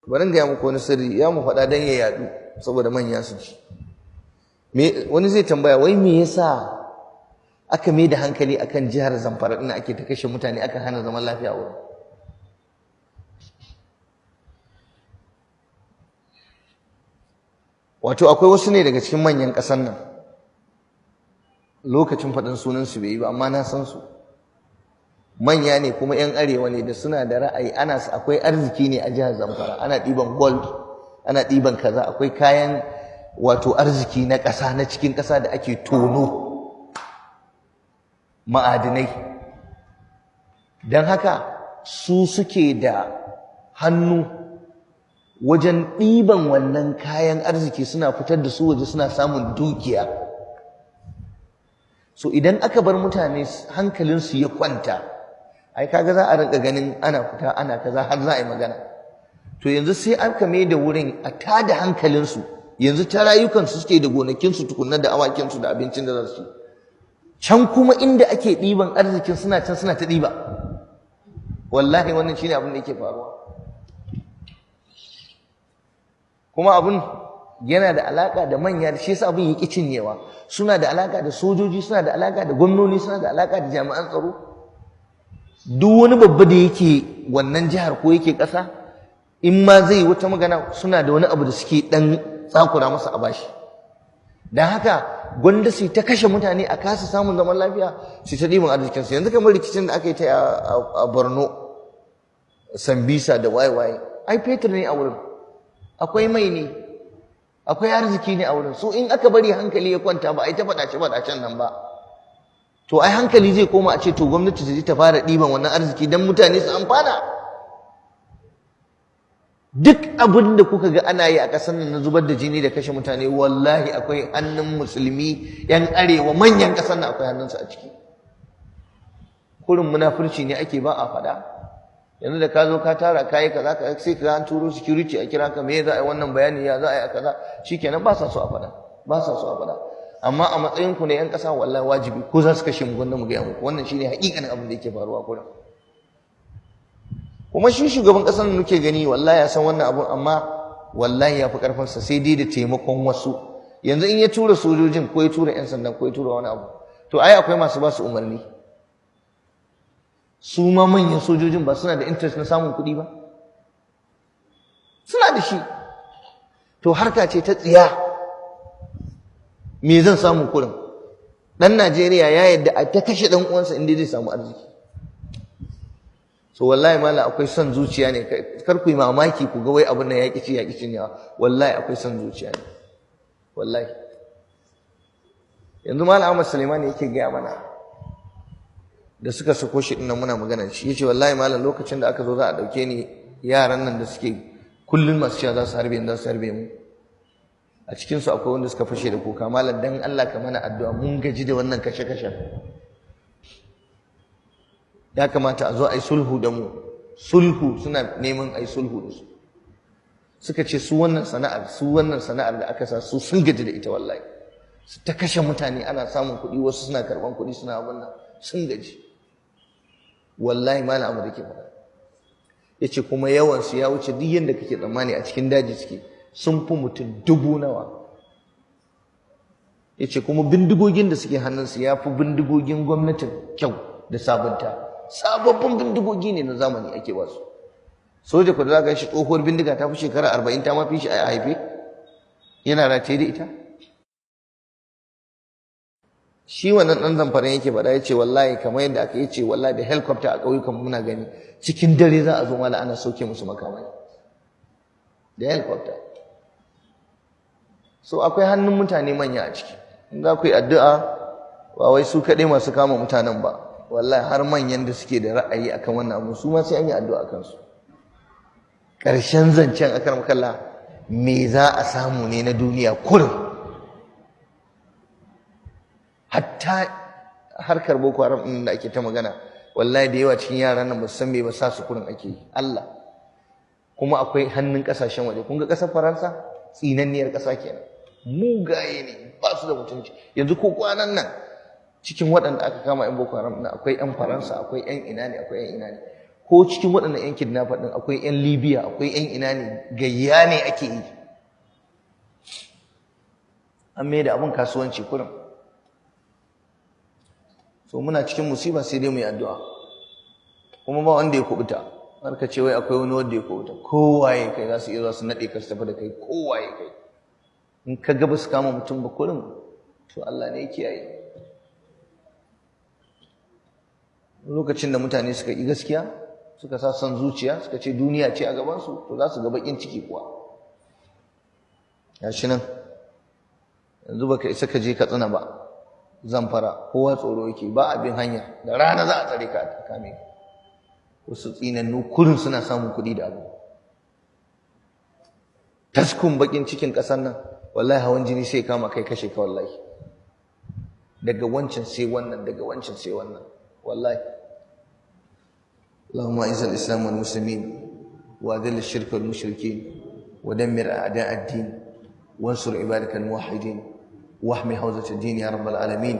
bari in gaya muku wani sirri ya mu faɗa dan ya yadu saboda manya su ci. Wani zai tambaya wai me yasa aka mai da hankali akan jihar Zamfara din ake ta kashe mutane, aka hana zaman lafiya wurin? Wato akwai wasu ne daga cikin manyan ƙasar nan, lokacin faɗin sunan su bai yi ba amma na san su, manya ne kuma 'yan arewa ne da suna da ra'ayi. Akwai arziki ne a jihar Zamfara, ana ɗiban gold, ana ɗiban kaza, akwai kayan wato arziki na ƙasa, na cikin ƙasa da ake tono ma'adinai. Don haka su suke da hannu wajen ɗiban wannan kayan arziki, suna fitar da su waje, suna samun dukiya. So idan aka bar mutane hankalinsu ya kwanta, ai kaga za a rinka ganin ana fita ana kaza har za a yi magana. To yanzu sai aka mai da wurin a tada hankalinsu, yanzu ta rayukansu suke da gonakinsu tukunna da awakinsu da abincin da za su ci, can kuma inda ake ɗiban arzikin suna can suna ta ɗiba. Wallahi wannan shine abin da yake faruwa, kuma abin yana da alaka da manya, shi yasa abin yake cinyewa. Suna da alaka da sojoji, suna da alaka da gwamnoni, suna da alaka da jami'an tsaro. Duk wani babba da yake wannan jihar ko yake ƙasa, in ma zai yi wata magana, suna da wani abu da suke ɗan tsakura masa a bashi. Don haka gwanda su ta kashe mutane a kasa samun zaman lafiya, su ta ɗiban arzikinsu. Yanzu kamar rikicin da aka yi ta a Borno, Sambisa da waye-waye, ai fetur ne a wurin, akwai mai ne, akwai arziki ne a wurin. So in aka bari hankali ya kwanta ba a yi ta faɗace-faɗacen nan ba, to ai hankali zai koma a ce to gwamnati ta je ta fara ɗiban wannan arziki don mutane su amfana. Duk abin da kuka ga ana yi a ƙasar nan na zubar da jini da kashe mutane, wallahi akwai hannun musulmi 'yan arewa, manyan ƙasar nan akwai hannunsu a ciki. Kurin munafurci ne ake ba a faɗa. Yanzu da ka zo ka tara kayi kaza, sai ka an turo security a kira ka, me za a yi wannan bayani, ya za a yi a kaza, shikenan ba sa so a faɗa, ba sa so a faɗa. Amma a matsayin ku na 'yan ƙasa, wallahi wajibi ko za su kashe mu gwanda mu gaya muku, wannan shine haƙiƙanin abin da yake faruwa kurin. Kuma shi shugaban ƙasar da muke gani wallahi ya san wannan abun, amma wallahi ya fi ƙarfinsa, sai dai da taimakon wasu. Yanzu in ya tura sojojin ko ya tura 'yan sandan ko ya tura wani abu, to ai akwai masu ba su umarni. Su ma manyan sojojin ba suna da interest na samun kuɗi ba? Suna da shi. To harka ce ta tsiya. Me zan samu kuɗin? Ɗan Najeriya ya yadda a ta kashe ɗan uwansa inda zai samu arziki. So wallahi malam akwai son zuciya ne, kar ku yi mamaki ku ga wai abin nan yaƙi ci yaƙi cinyawa, wallahi akwai son zuciya ne, wallahi. Yanzu malam Ahmad Suleiman yake gaya mana, da suka sako shi dinnan muna magana shi, yace wallahi malam lokacin da aka zo za a dauke ni, yaran nan da suke kullun masu cewa za su harbe ni, za su harbe mu, a cikin su akwai wanda suka fashe da kuka, malam dan Allah ka mana addu'a, mun gaji da wannan kashe-kashe, ya kamata a zo a yi sulhu da mu. Sulhu, suna neman a yi sulhu da su. Suka ce su wannan sana'ar da aka sa su sun gaji da ita wallahi, su ta kashe mutane ana samun kuɗi, wasu suna karɓan kuɗi suna abin nan, sun gaji wallahi. malam abu da ke faɗa yace kuma yawansu ya wuce duk yanda kake tsammani. A cikin daji suke, sun fi mutum 1000 nawa. yace kuma bindigogin da suke hannunsu ya fi bindigogin gwamnatin kyau da sabunta. Sababbin bindigogi ne na zamani ake ba su. Soja ku da za ka shi tsohuwar bindiga ta fi shekara 40, ta mafi shi a haife, yana rataye da ita. Shi wannan ɗan Zamfaran yake faɗa, yace wallahi kamar yadda aka yace wallahi da helicopter a ƙauyukan muna gani, cikin dare za a zo mala ana sauke musu makamai da helicopter. So akwai hannun mutane manya a ciki. In za ku yi addu'a, ba wai su kaɗai masu kama mutanen ba, wallahi har manyan da suke da ra'ayi akan wannan abu, su ma sai an yi addu'a akan su. Ƙarshen zancen akar makalla, me za a samu ne na duniya kurin. Hatta harkar Boko Haram ɗin da ake ta magana, wallahi da yawa cikin yaran nan ba su san me ba, sa su kurin ake yi, Allah. Kuma akwai hannun ƙasashen waje. Kun ga ƙasar Faransa, tsinanniyar ƙasa kenan, mugaye ne, ba su da mutunci. Yanzu ko kwanan nan cikin waɗanda aka kama 'yan Boko Haram ɗin akwai 'yan Faransa, akwai 'yan ina ne, akwai 'yan ina ne. ko cikin waɗannan 'yan kidnapper ɗin akwai 'yan Libya, akwai 'yan ina ne, gayya ne ake yi. An mai da abin kasuwanci kurin. So muna cikin musiba sai dai mu yi addu'a. Kuma ba wanda ya kubuta. Har ka ce wai akwai wani wanda ya kubuta. Kowaye kai za su iya zuwa su naɗe ka su tafi da kai, kowaye kai. In ka ga ba su kama mutum ba kurin, to Allah ne ya kiyaye. Lokacin da mutane suka yi gaskiya, suka sa son zuciya, suka ce duniya ce a gabansu, to za su ga bakin ciki kuwa. Gashi nan, yanzu baka isa ka je Katsina ba, Zamfara, kowa tsoro yake, ba abin hanya, da rana za a tsare ka a kame ka. Wasu tsinannu kurin suna samun kuɗi da abu. Taskun bakin cikin ƙasar nan, wallahi hawan jini sai kama kai kashe ka wallahi. Daga wancan sai wannan, daga wancan sai wannan. والله اللهم اعز الاسلام والمسلمين واذل الشرك والمشركين ودمر اعداء الدين وانصر عبادك الموحدين واحمي حوزه الدين يا رب العالمين